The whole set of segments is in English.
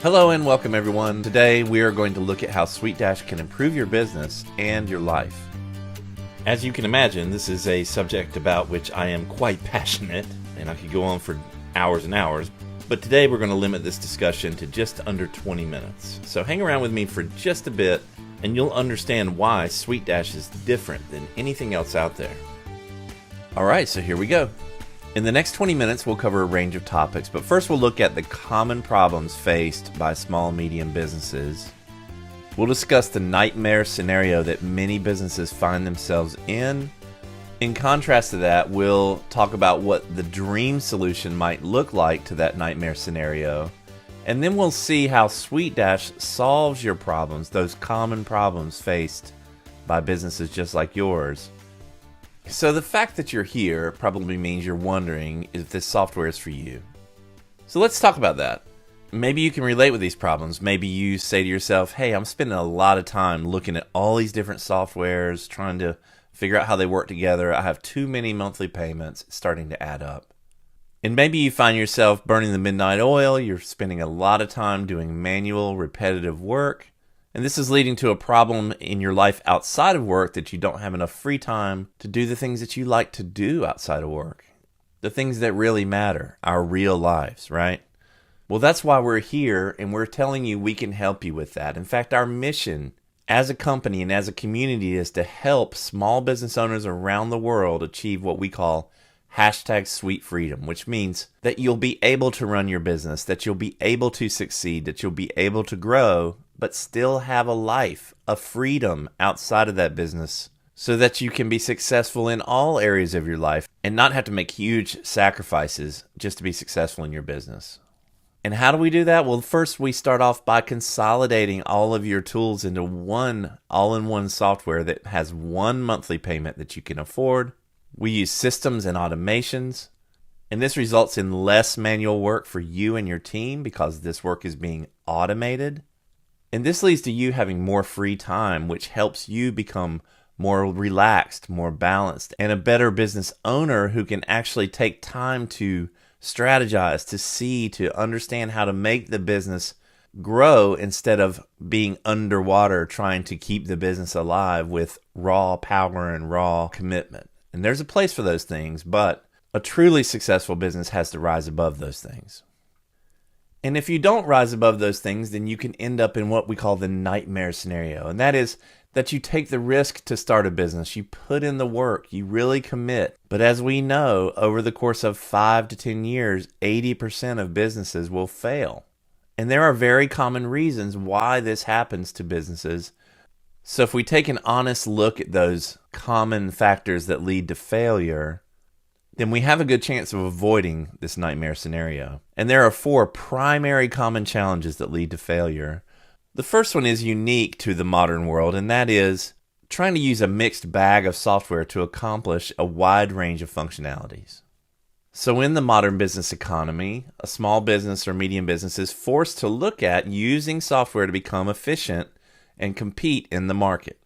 Hello and welcome everyone. Today we are going to look at how SuiteDash can improve your business and your life. As you can imagine, this is a subject about which I am quite passionate, and I could go on for hours and hours, but today we're going to limit this discussion to just under 20 minutes. So hang around with me for just a bit and you'll understand why SuiteDash is different than anything else out there. Alright, so here we go. In the next 20 minutes, we'll cover a range of topics, but first we'll look at the common problems faced by small and medium businesses. We'll discuss the nightmare scenario that many businesses find themselves in. In contrast to that, we'll talk about what the dream solution might look like to that nightmare scenario. And then we'll see how SuiteDash solves your problems, those common problems faced by businesses just like yours. So the fact that you're here probably means you're wondering if this software is for you. So let's talk about that. Maybe you can relate with these problems. Maybe you say to yourself, hey, I'm spending a lot of time looking at all these different softwares, trying to figure out how they work together. I have too many monthly payments. It's starting to add up. And maybe you find yourself burning the midnight oil. You're spending a lot of time doing manual, repetitive work. And this is leading to a problem in your life outside of work, that you don't have enough free time to do the things that you like to do outside of work. The things that really matter, our real lives, right? Well, that's why we're here, and we're telling you we can help you with that. In fact, our mission as a company and as a community is to help small business owners around the world achieve what we call #SuiteFreedom, which means that you'll be able to run your business, that you'll be able to succeed, that you'll be able to grow, but still have a life, a freedom outside of that business, so that you can be successful in all areas of your life and not have to make huge sacrifices just to be successful in your business. And how do we do that? Well, first we start off by consolidating all of your tools into one all-in-one software that has one monthly payment that you can afford. We use systems and automations, and this results in less manual work for you and your team because this work is being automated. And this leads to you having more free time, which helps you become more relaxed, more balanced, and a better business owner who can actually take time to strategize, to see, to understand how to make the business grow instead of being underwater trying to keep the business alive with raw power and raw commitment. And there's a place for those things, but a truly successful business has to rise above those things. And if you don't rise above those things, then you can end up in what we call the nightmare scenario. And that is that you take the risk to start a business. You put in the work. You really commit. But as we know, over the course of 5 to 10 years, 80% of businesses will fail. And there are very common reasons why this happens to businesses. So if we take an honest look at those common factors that lead to failure, then we have a good chance of avoiding this nightmare scenario. And there are 4 primary common challenges that lead to failure. The first one is unique to the modern world, and that is trying to use a mixed bag of software to accomplish a wide range of functionalities. So in the modern business economy, a small business or medium business is forced to look at using software to become efficient and compete in the market.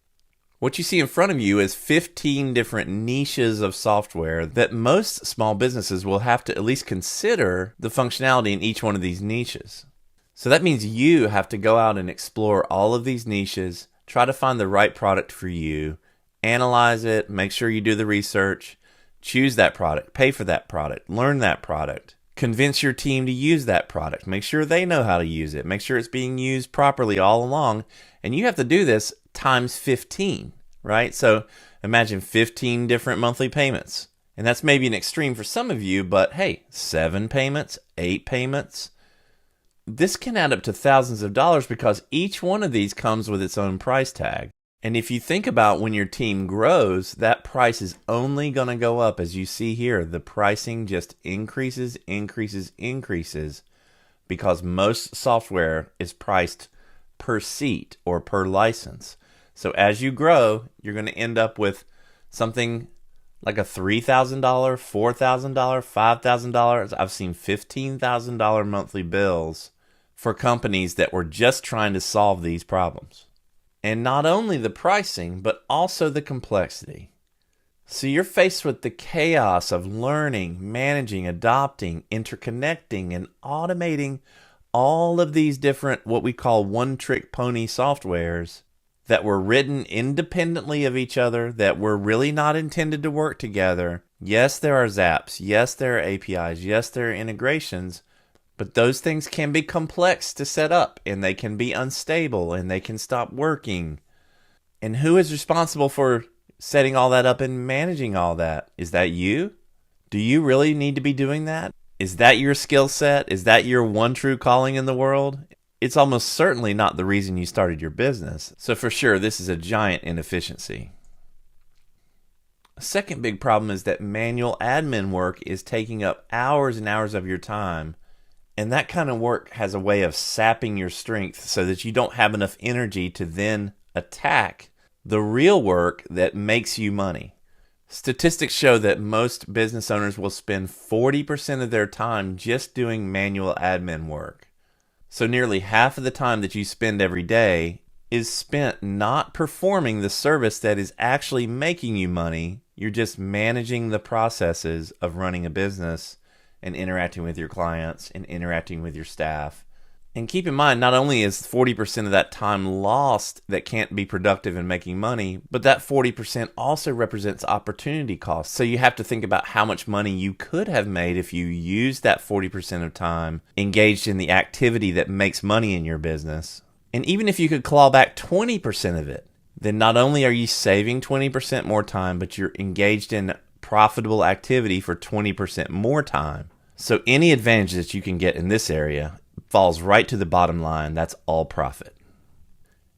What you see in front of you is 15 different niches of software that most small businesses will have to at least consider the functionality in each one of these niches. So that means you have to go out and explore all of these niches, try to find the right product for you, analyze it, make sure you do the research, choose that product, pay for that product, learn that product, convince your team to use that product, make sure they know how to use it, make sure it's being used properly all along. And you have to do this times 15, right? So imagine 15 different monthly payments. And that's maybe an extreme for some of you, but hey, 7 payments, 8 payments. This can add up to thousands of dollars because each one of these comes with its own price tag. And if you think about when your team grows, that price is only going to go up. As you see here, the pricing just increases because most software is priced per seat or per license. So as you grow, you're going to end up with something like a $3,000, $4,000, $5,000. I've seen $15,000 monthly bills for companies that were just trying to solve these problems. And not only the pricing, but also the complexity. So you're faced with the chaos of learning, managing, adopting, interconnecting, and automating all of these different, what we call one-trick pony softwares that were written independently of each other, that were really not intended to work together. Yes, there are zaps. Yes, there are APIs. Yes, there are integrations. But those things can be complex to set up, and they can be unstable, and they can stop working. And who is responsible for setting all that up and managing all that? Is that you? Do you really need to be doing that? Is that your skill set? Is that your one true calling in the world? It's almost certainly not the reason you started your business. So for sure, this is a giant inefficiency. A second big problem is that manual admin work is taking up hours and hours of your time. And that kind of work has a way of sapping your strength so that you don't have enough energy to then attack the real work that makes you money. Statistics show that most business owners will spend 40% of their time just doing manual admin work. So nearly half of the time that you spend every day is spent not performing the service that is actually making you money. You're just managing the processes of running a business and interacting with your clients and interacting with your staff. And keep in mind, not only is 40% of that time lost that can't be productive in making money, but that 40% also represents opportunity costs. So you have to think about how much money you could have made if you used that 40% of time engaged in the activity that makes money in your business. And even if you could claw back 20% of it, then not only are you saving 20% more time, but you're engaged in profitable activity for 20% more time. So any advantage that you can get in this area falls right to the bottom line. That's all profit.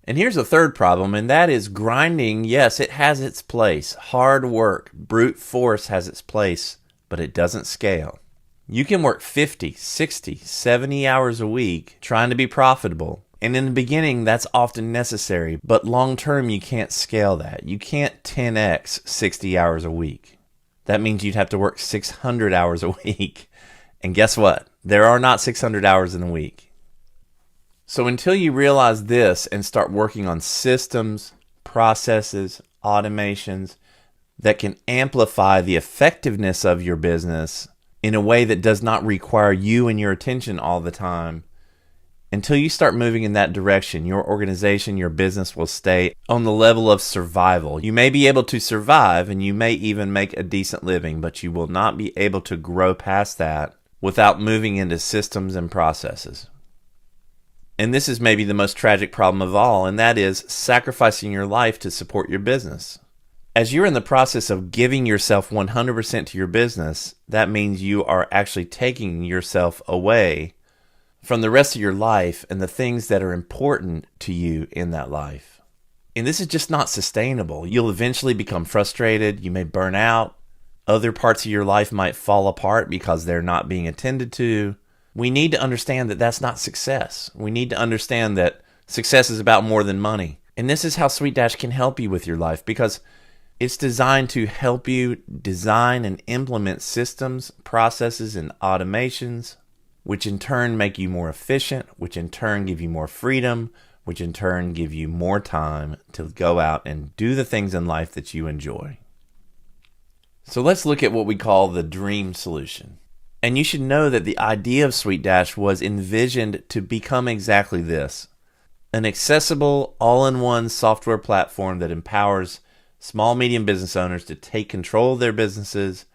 And here's a third problem, and that is grinding. Yes, it has its place. Hard work, brute force has its place, but it doesn't scale. You can work 50, 60, 70 hours a week trying to be profitable. And in the beginning, that's often necessary, but long term, you can't scale that. You can't 10x 60 hours a week. That means you'd have to work 600 hours a week. And guess what? There are not 600 hours in a week. So until you realize this and start working on systems, processes, automations that can amplify the effectiveness of your business in a way that does not require you and your attention all the time, until you start moving in that direction, your organization, your business will stay on the level of survival. You may be able to survive and you may even make a decent living, but you will not be able to grow past that without moving into systems and processes. And this is maybe the most tragic problem of all, and that is sacrificing your life to support your business. As you're in the process of giving yourself 100% to your business, that means you are actually taking yourself away from the rest of your life and the things that are important to you in that life. And this is just not sustainable. You'll eventually become frustrated. You may burn out. Other parts of your life might fall apart because they're not being attended to. We need to understand that that's not success. We need to understand that success is about more than money. And this is how SuiteDash can help you with your life, because it's designed to help you design and implement systems, processes, and automations, which in turn make you more efficient, which in turn give you more freedom, which in turn give you more time to go out and do the things in life that you enjoy. So let's look at what we call the dream solution. And you should know that the idea of SuiteDash was envisioned to become exactly this: an accessible, all-in-one software platform that empowers small, medium business owners to take control of their businesses,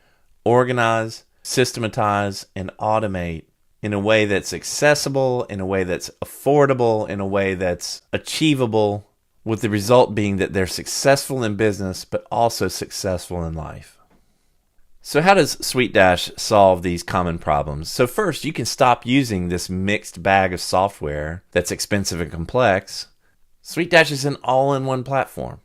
organize, systematize, and automate in a way that's accessible, in a way that's affordable, in a way that's achievable, with the result being that they're successful in business, but also successful in life. So how does SuiteDash solve these common problems? So first, you can stop using this mixed bag of software that's expensive and complex. SuiteDash is an all-in-one platform.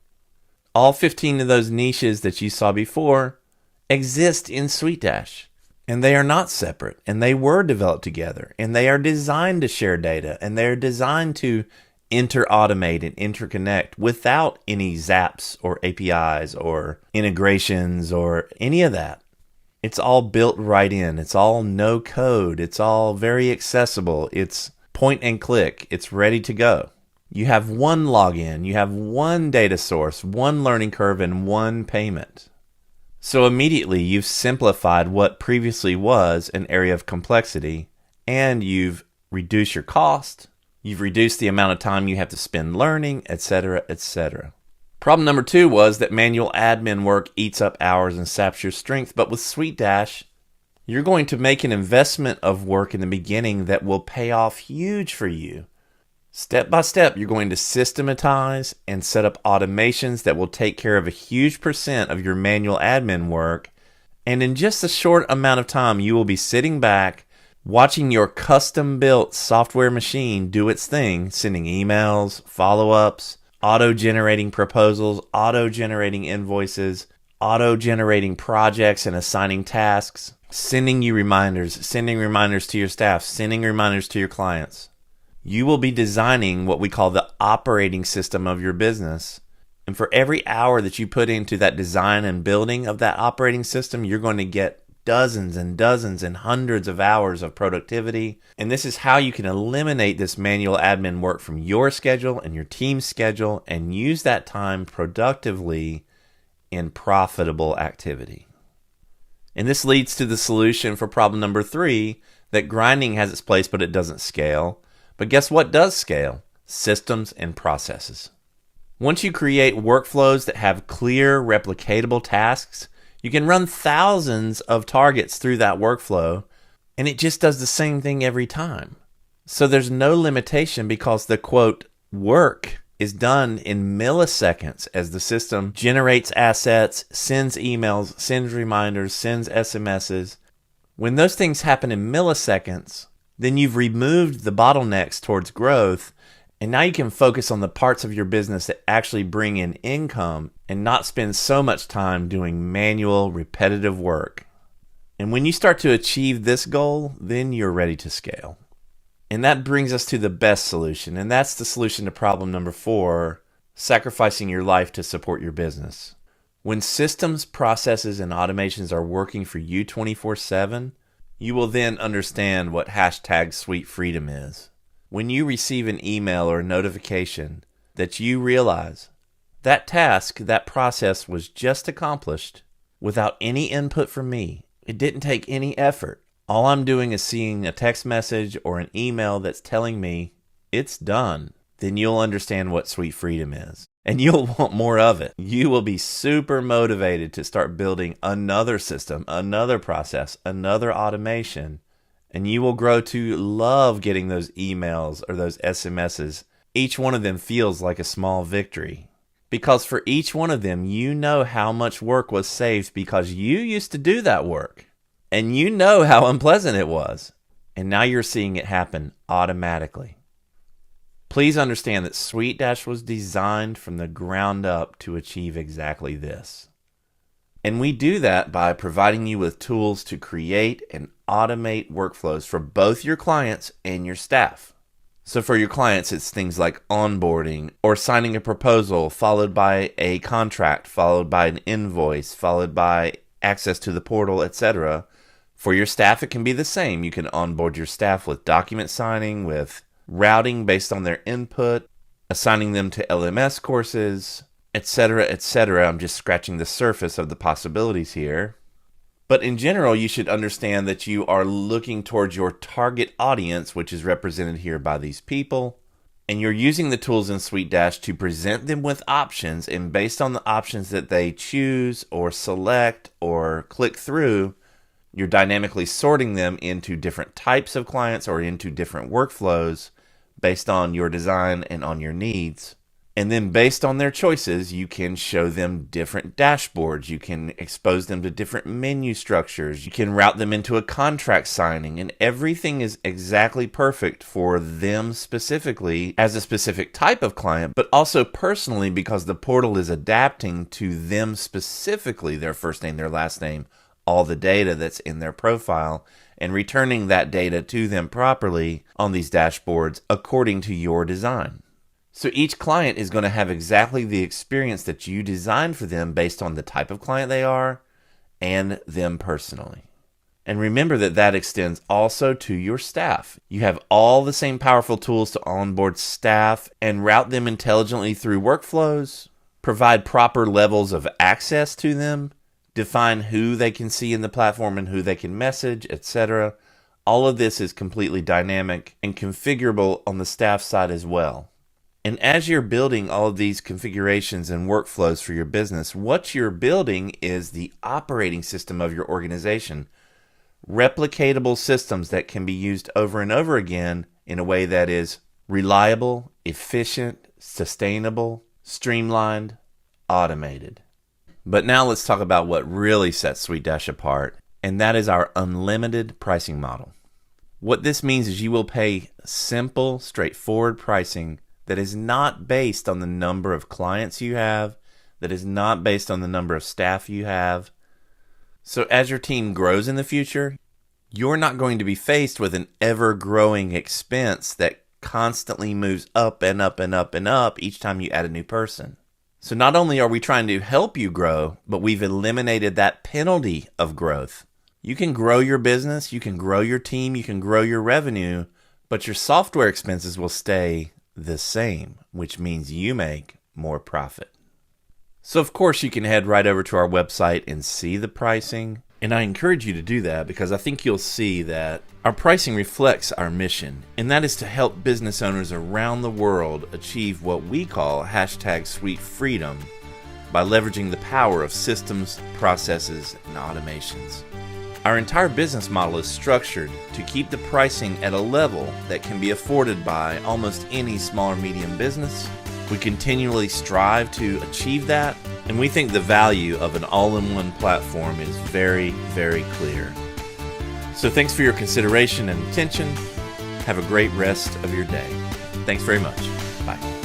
All 15 of those niches that you saw before exist in SuiteDash. And they are not separate, and they were developed together, and they are designed to share data, and they are designed to inter-automate and interconnect without any zaps or APIs or integrations or any of that. It's all built right in. It's all no code. It's all very accessible. It's point and click. It's ready to go. You have one login. You have one data source, one learning curve, and one payment. So immediately you've simplified what previously was an area of complexity, and you've reduce your cost, you've reduced the amount of time you have to spend learning, etc., etc. Problem number 2 was that manual admin work eats up hours and saps your strength, but with SuiteDash, you're going to make an investment of work in the beginning that will pay off huge for you. Step by step, you're going to systematize and set up automations that will take care of a huge percent of your manual admin work. And in just a short amount of time, you will be sitting back, watching your custom-built software machine do its thing, sending emails, follow-ups, auto-generating proposals, auto-generating invoices, auto-generating projects and assigning tasks, sending you reminders, sending reminders to your staff, sending reminders to your clients. You will be designing what we call the operating system of your business. And for every hour that you put into that design and building of that operating system, you're going to get dozens and dozens and hundreds of hours of productivity. And this is how you can eliminate this manual admin work from your schedule and your team's schedule and use that time productively in profitable activity. And this leads to the solution for problem number 3, that grinding has its place, but it doesn't scale. But guess what does scale? Systems and processes. Once you create workflows that have clear, replicatable tasks, you can run thousands of targets through that workflow, and it just does the same thing every time. So there's no limitation because the, quote, work is done in milliseconds as the system generates assets, sends emails, sends reminders, sends SMSs. When those things happen in milliseconds, then you've removed the bottlenecks towards growth, and now you can focus on the parts of your business that actually bring in income and not spend so much time doing manual, repetitive work. And when you start to achieve this goal, then you're ready to scale. And that brings us to the best solution, and that's the solution to problem number 4, sacrificing your life to support your business. When systems, processes, and automations are working for you 24/7, you will then understand what #SuiteFreedom is. When you receive an email or a notification that you realize that task, that process was just accomplished without any input from me. It didn't take any effort. All I'm doing is seeing a text message or an email that's telling me it's done. Then you'll understand what SuiteFreedom is. And you'll want more of it. You will be super motivated to start building another system, another process, another automation. And you will grow to love getting those emails or those SMSs. Each one of them feels like a small victory. Because for each one of them, you know how much work was saved because you used to do that work. And you know how unpleasant it was. And now you're seeing it happen automatically. Please understand that SuiteDash was designed from the ground up to achieve exactly this. And we do that by providing you with tools to create and automate workflows for both your clients and your staff. So for your clients, it's things like onboarding or signing a proposal, followed by a contract, followed by an invoice, followed by access to the portal, etc. For your staff, it can be the same. You can onboard your staff with document signing, with routing based on their input, assigning them to LMS courses, etc., etc. I'm just scratching the surface of the possibilities here. But in general, you should understand that you are looking towards your target audience, which is represented here by these people, and you're using the tools in SuiteDash to present them with options, and based on the options that they choose or select or click through, you're dynamically sorting them into different types of clients or into different workflows based on your design and on your needs. And then based on their choices, you can show them different dashboards. You can expose them to different menu structures. You can route them into a contract signing, and everything is exactly perfect for them specifically as a specific type of client, but also personally because the portal is adapting to them specifically, their first name, their last name, all the data that's in their profile, and returning that data to them properly on these dashboards according to your design. So each client is going to have exactly the experience that you designed for them based on the type of client they are and them personally. And remember that that extends also to your staff. You have all the same powerful tools to onboard staff and route them intelligently through workflows, provide proper levels of access to them, define who they can see in the platform and who they can message, etc. All of this is completely dynamic and configurable on the staff side as well. And as you're building all of these configurations and workflows for your business, what you're building is the operating system of your organization. Replicatable systems that can be used over and over again in a way that is reliable, efficient, sustainable, streamlined, automated. But now let's talk about what really sets SuiteDash apart, and that is our unlimited pricing model. What this means is you will pay simple, straightforward pricing that is not based on the number of clients you have, that is not based on the number of staff you have. So as your team grows in the future, you're not going to be faced with an ever-growing expense that constantly moves up and up and up and up each time you add a new person. So not only are we trying to help you grow, but we've eliminated that penalty of growth. You can grow your business, you can grow your team, you can grow your revenue, but your software expenses will stay the same, which means you make more profit. So of course you can head right over to our website and see the pricing. And I encourage you to do that because I think you'll see that our pricing reflects our mission, and that is to help business owners around the world achieve what we call #Suite Freedom by leveraging the power of systems, processes, and automations. Our entire business model is structured to keep the pricing at a level that can be afforded by almost any small or medium business. We continually strive to achieve that, and we think the value of an all-in-one platform is very, very clear. So thanks for your consideration and attention. Have a great rest of your day. Thanks very much. Bye.